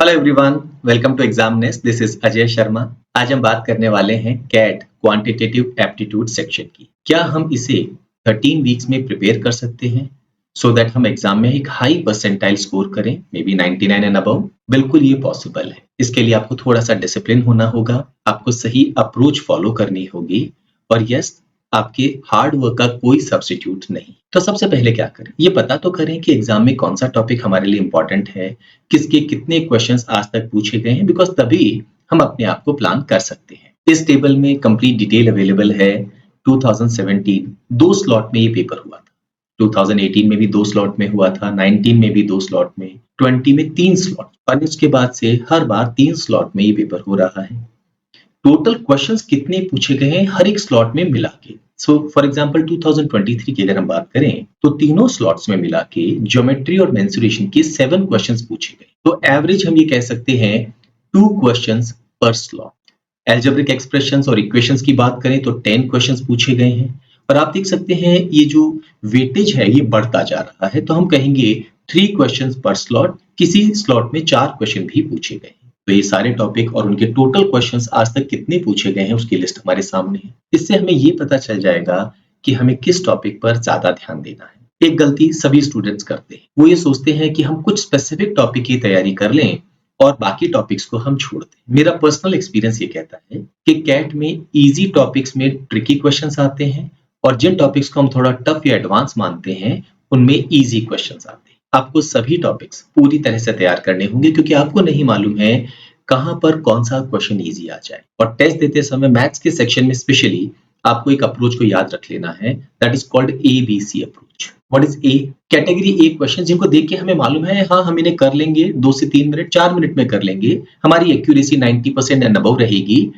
Hello everyone, welcome to Exam Nest. This is Ajay Sharma. आज हम बात करने वाले हैं कैट क्वांटिटेटिव एप्टीट्यूड सेक्शन की। क्या हम इसे 13 वीक्स में प्रिपेयर कर सकते हैं सो दैट हम एग्जाम में एक हाई परसेंटाइल स्कोर करें, मे बी 99 एंड अबव? बिल्कुल ये पॉसिबल है। इसके लिए आपको थोड़ा सा डिसिप्लिन होना होगा, आपको सही अप्रोच फॉलो करनी होगी और यस, आपके हार्ड वर्क का कोई सब्स्टिट्यूट नहीं। तो सबसे पहले क्या करें, ये पता तो करें कि एग्जाम में कौन सा टॉपिक हमारे लिए इंपॉर्टेंट है, किसके कितने क्वेश्चंस आज तक पूछे गए हैं, बिकॉज तभी हम अपने आप को प्लान कर सकते हैं। इस टेबल में कंप्लीट डिटेल अवेलेबल है। 2017 दो स्लॉट में ये पेपर हुआ था, 2018 में भी दो स्लॉट में हुआ था, 19 में भी दो स्लॉट में, 20 में 3 स्लॉट, और उसके बाद से हर बार 3 स्लॉट में ये पेपर हो रहा है। टोटल क्वेश्चंस कितने पूछे गए हैं हर एक स्लॉट में मिला के। सो फॉर एग्जांपल 2023 की अगर हम बात करें तो तीनों स्लॉट्स में मिला के ज्योमेट्री और मेंसुरेशन के 7 क्वेश्चंस पूछे गए। तो एवरेज हम ये कह सकते हैं 2 क्वेश्चंस पर स्लॉट। एल्जेब्रिक एक्सप्रेशंस और इक्वेशंस की बात करें तो 10 क्वेश्चंस पूछे गए हैं। और आप देख सकते हैं ये जो वेटेज है ये बढ़ता जा रहा है, तो हम कहेंगे 3 क्वेश्चंस पर स्लॉट। किसी स्लॉट में 4 क्वेश्चन भी पूछे गए। तो ये सारे टॉपिक और उनके टोटल क्वेश्चंस आज तक कितने पूछे गए हैं उसकी लिस्ट हमारे सामने है। इससे हमें ये पता चल जाएगा कि हमें किस टॉपिक पर ज्यादा ध्यान देना है। एक गलती सभी स्टूडेंट्स करते हैं, वो ये सोचते हैं कि हम कुछ स्पेसिफिक टॉपिक की तैयारी कर लें और बाकी टॉपिक्स को हम छोड़ दें। मेरा पर्सनल एक्सपीरियंस ये कहता है कि कैट में इजी टॉपिक्स में ट्रिकी क्वेश्चंस आते हैं और जिन टॉपिक्स को हम थोड़ा टफ या एडवांस मानते हैं उनमें इजी क्वेश्चंस आते हैं। आपको सभी टॉपिक्स पूरी तरह से तैयार करने होंगे क्योंकि आपको नहीं मालूम है कहां पर कौन सा क्वेश्चन इजी आ जाए। और टेस्ट देते समय मैथ्स के सेक्शन में स्पेशली आपको एक अप्रोच को याद रख लेना है, that is called ABC approach. What is a? Category A question जिनको देख के हमें मालूम है हाँ हम इन्हें कर लेंगे, 2 से 3 मिनट 4 मिनट में कर लेंगे, हमारी एक्यूरेसी 90% एंड अबव रहेगी,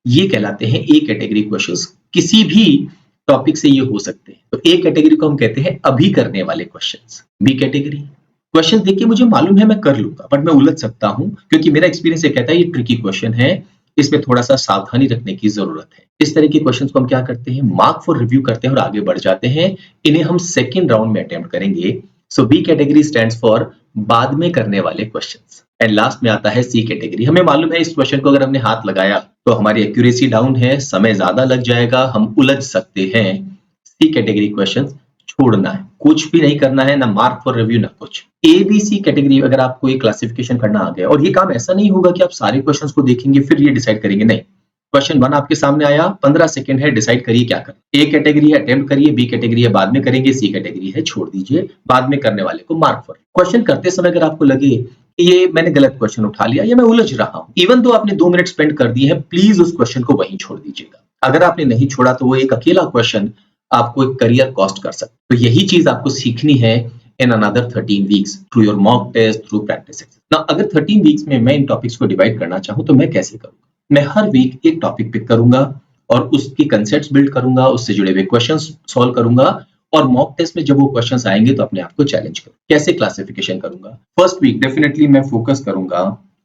ये कहलाते हैं ए कैटेगरी क्वेश्चंस। किसी भी टॉपिक से ये हो सकते हैं। तो ए कैटेगरी को हम कहते हैं अभी करने वाले क्वेश्चंस। बी कैटेगरी क्वेश्चन देखिए मुझे मालूम है मैं कर लूंगा बट मैं उलझ सकता हूं क्योंकि मेरा एक्सपीरियंस ये कहता है ये ट्रिकी क्वेश्चन है, इसमें थोड़ा सा सावधानी रखने की जरूरत है। इस तरह के क्वेश्चंस को हम क्या करते हैं, मार्क फॉर रिव्यू करते हैं और आगे बढ़ जाते हैं। इन्हें हम सेकंड राउंड में अटेम्प्ट करेंगे। सो बी कैटेगरी स्टैंड्स फॉर बाद में करने वाले क्वेश्चंस। एंड लास्ट में आता है सी कैटेगरी। हमें मालूम है इस क्वेश्चन को अगर हमने हाथ लगाया तो हमारी एक्यूरेसी डाउन है, समय ज्यादा लग जाएगा, हम उलझ सकते हैं। सी कैटेगरी क्वेश्चन छोड़ना है, कुछ भी नहीं करना है, ना मार्क फॉर रिव्यू ना कुछ। ABC कैटेगरी अगर आपको ये क्लासिफिकेशन करना आ गया, और ये काम ऐसा नहीं होगा कि आप सारे क्वेश्चंस को देखेंगे फिर ये डिसाइड करेंगे, नहीं। क्वेश्चन 1 आपके सामने आया, 15 सेकंड है, डिसाइड करिए क्या करना। ए कैटेगरी है अटेम्प्ट करिए, बी कैटेगरी है बाद में करेंगे, सी कैटेगरी है छोड़ दीजिए, बाद में करने वाले को मार्क फॉर। क्वेश्चन करते समय अगर आपको लगे कि ये मैंने गलत क्वेश्चन उठा लिया या मैं उलझ रहा हूं, इवन तो आपने 2 मिनट स्पेंड कर दिए हैं, प्लीज उस क्वेश्चन को वहीं छोड़ दीजिएगा। अगर आपने नहीं छोड़ा तो वो एक अकेला क्वेश्चन आपको एक करियर कॉस्ट कर सकता है। तो यही चीज आपको सीखनी है in another 13 weeks through your mock test, through practice exercise. Now अगर 13 weeks में मैं इन टॉपिक्स को डिवाइड करना चाहूं तो मैं कैसे करूंगा? मैं हर वीक एक टॉपिक पिक करूंगा और उसकी कंसेप्ट्स बिल्ड करूंगा, उससे जुड़े हुए क्वेश्चंस सॉल्व करूंगा और मॉक टेस्ट में जब वो क्वेश्चंस आएंगे तो अपने आप को चैलेंज करूंगा। कैसे क्लासिफिकेशन करूंगा? फर्स्ट वीक डेफिनेटली मैं फोकस करूंगा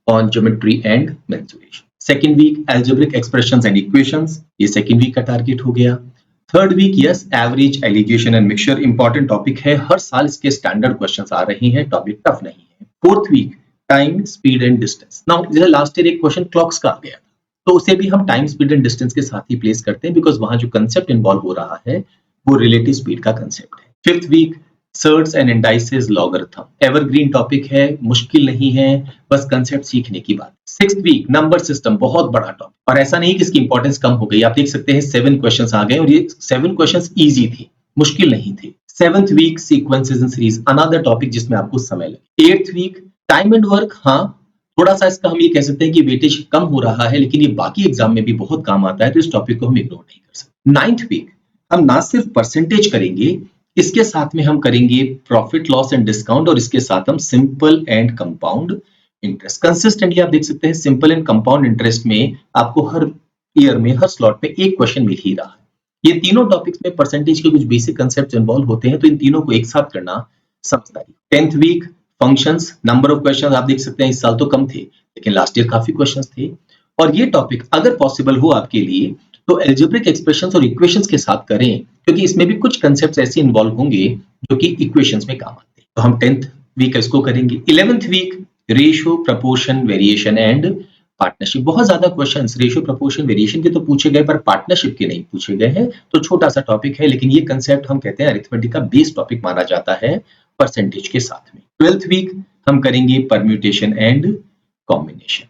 on geometry and mensuration. Second week algebraic expressions and equations, ये सेकंड वीक का टारगेट हो गया। Third week yes average, alligation and mixture, important topic है, हर साल इसके स्टैंडर्ड क्वेश्चंस आ रहे हैं, टॉपिक टफ नहीं है। Fourth week time, speed and distance. Now जैसे लास्ट ईयर एक क्वेश्चन क्लॉक्स का आ गया तो उसे भी हम टाइम, स्पीड एंड डिस्टेंस के साथ ही प्लेस करते हैं बिकॉज वहां जो कंसेप्ट इन्वॉल्व हो रहा है वो रिलेटिव स्पीड का कंसेप्ट है। Fifth week surds and indices, logarithm, evergreen topic है, मुश्किल नहीं है, बस कंसेप्ट सीखने की बात। सिक्स्थ वीक नंबर सिस्टम, बहुत बड़ा टॉपिक और ऐसा नहीं कि इसकी इंपॉर्टेंस कम हो गई। आप देख सकते हैं 7 क्वेश्चंस आ गए और ये 7 क्वेश्चंस इजी थे, मुश्किल नहीं थे। Seventh week sequences and series, another topic जिसमें आपको समय लगे। Eighth week time and work, हाँ थोड़ा सा इसका हम ये कह सकते हैं कि वेटेज कम हो रहा है लेकिन ये बाकी एग्जाम में भी बहुत काम आता है तो इस टॉपिक को हम इग्नोर नहीं कर सकते। नाइन्थ वीक हम ना सिर्फ परसेंटेज करेंगे, इसके साथ में हम करेंगे प्रॉफिट लॉस एंड डिस्काउंट और इसके साथ हम simple and compound interest. Consistently आप देख सकते हैं सिंपल एंड कंपाउंड इंटरेस्ट में आपको हर ईयर में हर स्लॉट में एक क्वेश्चन मिल ही रहा है। ये तीनों टॉपिक्स में परसेंटेज के कुछ बेसिक कंसेप्ट इन्वॉल्व होते हैं तो इन तीनों को एक साथ करना समझदारी। 10th week functions, number of questions आप देख सकते हैं इस साल तो कम थे लेकिन लास्ट ईयर काफी क्वेश्चंस थे और ये टॉपिक अगर पॉसिबल हो आपके लिए तो एल्जेब्रिक एक्सप्रेशंस और इक्वेशंस के साथ करें क्योंकि इसमें भी कुछ कंसेप्ट्स ऐसे इन्वॉल्व होंगे जो कि इक्वेशंस में काम आते हैं। तो हम 10th वीक इसको करेंगे। 11th week ratio, proportion, variation and partnership. बहुत ज्यादा क्वेश्चंस रेशियो, प्रपोर्शन, वेरिएशन के तो पूछे गए पर पार्टनरशिप के नहीं पूछे गए हैं, तो छोटा सा टॉपिक है, लेकिन ये कंसेप्ट हम कहते हैं अरिथमेटिक का बेस टॉपिक माना जाता है परसेंटेज के साथ में। 12th वीक हम करेंगे परम्यूटेशन एंड कॉम्बिनेशन,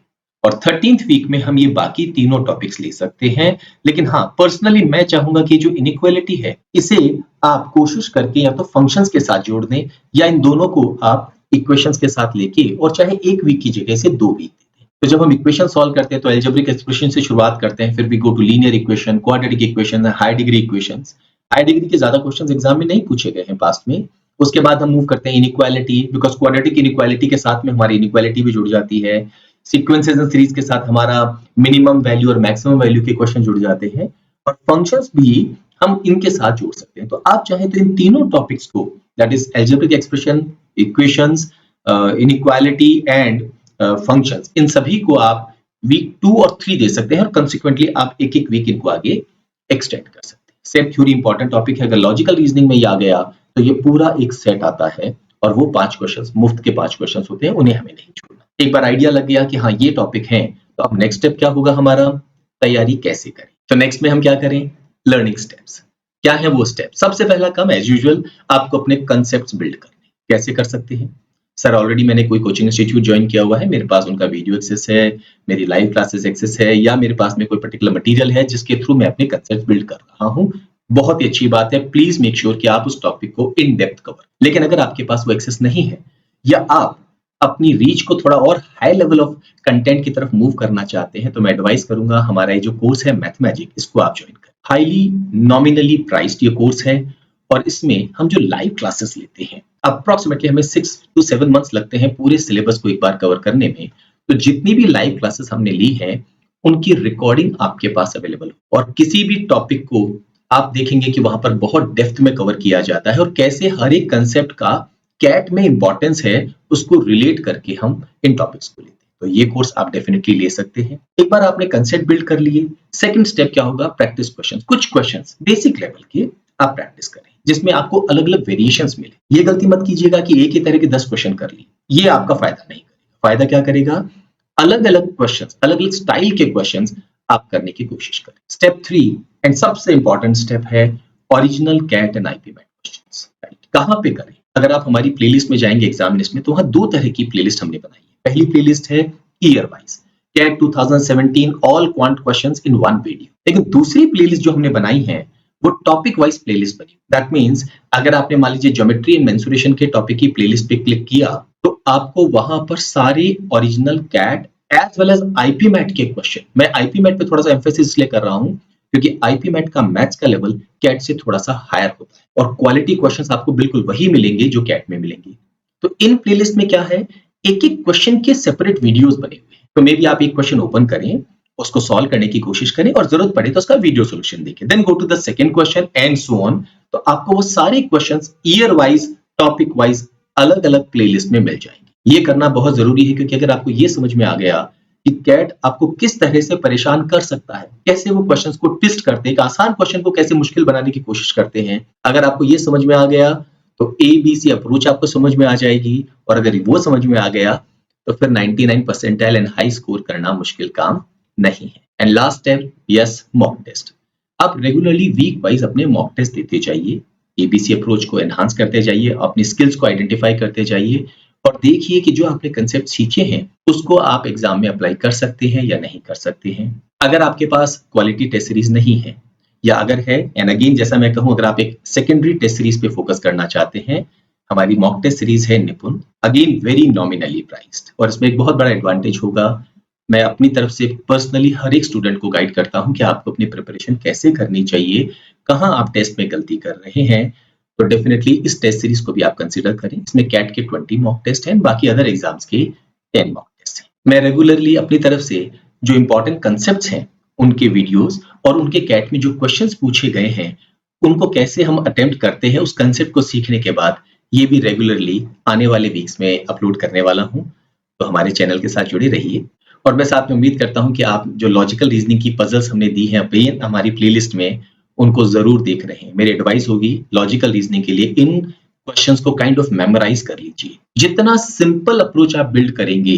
और 13th वीक में हम ये बाकी तीनों टॉपिक्स ले सकते हैं। लेकिन हाँ, पर्सनली मैं चाहूंगा कि जो इनइक्वालिटी है इसे आप कोशिश करके या तो फंक्शंस के साथ जोड़ दें, या इन दोनों को आप इक्वेशंस के साथ लेके, और चाहे एक वीक की जगह से 2 वीक दे दें। तो जब हम इक्वेशन सॉल्व करते हैं तो एल्जेब्रिक एक्सप्रेशन से शुरुआत करते हैं, फिर भी go to linear equation, quadratic equation, high degree equations. High degree के ज्यादा क्वेश्चंस एग्जाम में नहीं पूछे गए हैं पास्ट में। उसके बाद हम मूव करते हैं इनइक्वालिटी, बिकॉज क्वाड्रेटिक इनइक्वालिटी के साथ में हमारी इनइक्वालिटी भी जुड़ जाती है। सीक्वेंसेस एंड सीरीज के साथ हमारा मिनिमम वैल्यू और मैक्सिमम वैल्यू के क्वेश्चन जुड़ जाते हैं, और फंक्शंस भी हम इनके साथ जोड़ सकते हैं। तो आप चाहें तो इन तीनों टॉपिक्स को, that is algebraic expression, equations, inequality and functions, इन सभी को आप वीक 2 और 3 दे सकते हैं, और कंसिक्वेंटली आप एक एक वीक इनको आगे एक्सटेंड कर सकते हैं। सेट थ्योरी इंपॉर्टेंट टॉपिक है, अगर लॉजिकल रीजनिंग में ये आ गया तो ये पूरा एक सेट आता है, और वो 5 क्वेश्चंस मुफ्त के 5 क्वेश्चंस होते हैं, उन्हें हमें नहीं छोड़ना। एक बार आइडिया लग गया कि हाँ ये टॉपिक है, तो अब नेक्स्ट स्टेप क्या होगा हमारा, तैयारी कैसे करें। तो नेक्स्ट में हम क्या करें, लर्निंग स्टेप्स। क्या है वो स्टेप? सबसे पहला काम एज यूजुअल आपको अपने कंसेप्ट्स बिल्ड करने। कैसे कर सकते हैं सर? ऑलरेडी मैंने कोई कोचिंग इंस्टीट्यूट ज्वाइन किया हुआ है, मेरे पास उनका वीडियो एक्सेस है, मेरी लाइव क्लासेस एक्सेस है, या मेरे पास में कोई पर्टिकुलर मटेरियल है जिसके थ्रू मैं अपने कंसेप्ट बिल्ड कर रहा हूँ। बहुत ही अच्छी बात है, प्लीज मेक श्योर कि आप उस टॉपिक को इन डेप्थ कवर। लेकिन अगर आपके पास वो एक्सेस नहीं है, या आप अपनी रीच को थोड़ा और हाई लेवल ऑफ कंटेंट की तरफ मूव करना चाहते हैं, तो मैं एडवाइस करूंगा हमारा ये जो कोर्स है मैथ मैजिक, इसको आप ज्वाइन करें। हाईली नॉमिनली प्राइस्ड ये कोर्स है, और इसमें हम जो लाइव क्लासेस लेते हैं, अप्रोक्सीमेटली हमें 6 to 7 मंथ्स लगते हैं पूरे सिलेबस को एक बार कवर करने में। तो जितनी भी लाइव क्लासेस हमने ली हैं, उनकी रिकॉर्डिंग आपके पास अवेलेबल हो, और किसी भी टॉपिक को आप देखेंगे कि वहां पर बहुत डेप्थ में कवर किया जाता है, और कैसे हर एक कंसेप्ट का कैट में इंपॉर्टेंस है उसको रिलेट करके हम इन टॉपिक्स को लेते हैं। तो ये कोर्स आप डेफिनेटली ले सकते हैं। एक बार आपने कंसेप्ट बिल्ड कर लिए, सेकंड स्टेप क्या होगा, प्रैक्टिस क्वेश्चंस। कुछ क्वेश्चंस बेसिक लेवल के आप प्रैक्टिस करें, जिसमें आपको अलग अलग वेरिएशंस मिले। ये गलती मत कीजिएगा कि एक ही तरह के 10 क्वेश्चन कर लिए, ये आपका फायदा नहीं करेगा। फायदा क्या करेगा, अलग अलग क्वेश्चंस, अलग अलग स्टाइल के क्वेश्चंस आप करने की कोशिश करें। स्टेप 3 एंड सबसे इंपॉर्टेंट स्टेप है original CAT and IPMAT questions. कहां पे करें? अगर आप हमारी प्लेलिस्ट में जाएंगे एग्जामिनेशन में, तो वहां 2 तरह की प्लेलिस्ट हमने बनाई है। पहली प्लेलिस्ट है year wise, CAT 2017 all quant questions in one video. लेकिन दूसरी प्लेलिस्ट जो हमने बनाई है वो टॉपिक वाइज प्लेलिस्ट बनी। दैट मींस अगर आपने मान लीजिए ज्योमेट्री एंड मेंसुरेशन के टॉपिक की प्लेलिस्ट पे क्लिक किया, तो आपको वहां पर सारे original CAT as well as IPMAT के क्वेश्चन, मैं आईपी मैट पे थोड़ा सा एम्फेसिस इसलिए कर रहा हूं क्योंकि आईपी मैट का मैथ्स का लेवल कैट से थोड़ा सा हायर होता है, और क्वालिटी क्वेश्चंस आपको बिल्कुल वही मिलेंगे जो कैट में मिलेंगे। तो इन प्लेलिस्ट में क्या है, एक एक क्वेश्चन के सेपरेट वीडियोस बने हुए हैं। तो मे बी आप एक क्वेश्चन ओपन करें, उसको सॉल्व करने की कोशिश करें, और जरूरत पड़े तो उसका वीडियो सॉल्यूशन देखें, then go to the second question and so on. तो आपको वो सारे questions year wise, topic wise अलग अलग प्लेलिस्ट में मिल जाएंगे। ये करना बहुत जरूरी है, क्योंकि अगर आपको ये समझ में आ गया कि कैट आपको किस तरह से परेशान कर सकता है, कैसे वो क्वेश्चंस को ट्विस्ट करते हैं, आसान क्वेश्चन को कैसे मुश्किल बनाने की कोशिश करते हैं, अगर आपको ये समझ में आ गया तो ABC अप्रोच आपको समझ में आ जाएगी, और अगर वो समझ में आ गया तो फिर 99 परसेंटाइल एंड हाई स्कोर करना मुश्किल काम नहीं है। And last step, yes, mock test. आप रेगुलरली वीक वाइज अपने मॉक टेस्ट देते जाइए, ABC अप्रोच को एनहांस करते जाइए, अपनी स्किल्स को आइडेंटिफाई करते जाइए, और देखिए कि जो आपने कंसेप्ट सीखे हैं उसको आप एग्जाम में अप्लाई कर सकते हैं या नहीं कर सकते हैं। अगर आपके पास क्वालिटी टेस्ट सीरीज नहीं है, या अगर है, एंड अगेन जैसा मैं कहूं, अगर आप एक सेकेंडरी टेस्ट सीरीज पे फोकस करना चाहते हैं, हमारी मॉक टेस्ट सीरीज है निपुण, अगेन वेरी नॉमिनली प्राइस्ड, और इसमें एक बहुत बड़ा एडवांटेज होगा, मैं अपनी तरफ से पर्सनली हर एक स्टूडेंट को गाइड करता हूं कि आपको अपनी प्रिपरेशन कैसे करनी चाहिए, कहां आप टेस्ट में गलती कर रहे हैं। तो डेफिनेटली इस टेस्ट सीरीज को भी आप कंसीडर करें। इसमें कैट के 20 मॉक टेस्ट हैं, बाकी अदर एग्जाम्स के 10 मॉक टेस्ट हैं। मैं रेगुलरली अपनी तरफ से जो इंपॉर्टेंट कंसेप्ट्स हैं उनके वीडियोस, और उनके कैट में जो क्वेश्चंस पूछे गए हैं उनको कैसे हम अटेम्प्ट करते हैं, उस कंसेप्ट को सीखने के बाद ये भी रेगुलरली आने वाले वीक्स में अपलोड करने वाला हूं। तो हमारे चैनल के साथ जुड़े रहिए, और मैं साथ में उम्मीद करता हूं कि आप जो लॉजिकल रीजनिंग की पजल्स हमने दी हैं हमारी प्लेलिस्ट में, उनको जरूर देख रहे हैं। मेरी एडवाइस होगी लॉजिकल रीजनिंग के लिए इन क्वेश्चंस को काइंड ऑफ मेमोराइज कर लीजिए। जितना सिंपल अप्रोच आप बिल्ड करेंगे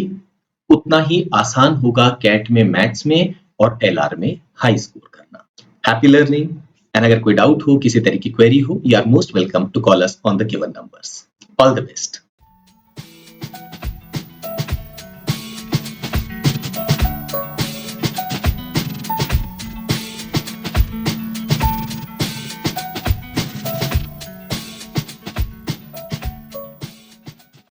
उतना ही आसान होगा कैट में, मैथ्स में और एलआर में हाई स्कोर करना। Happy learning. एंड अगर कोई डाउट हो, किसी तरह की क्वेरी हो, you are most welcome to call us on the given numbers. All the best.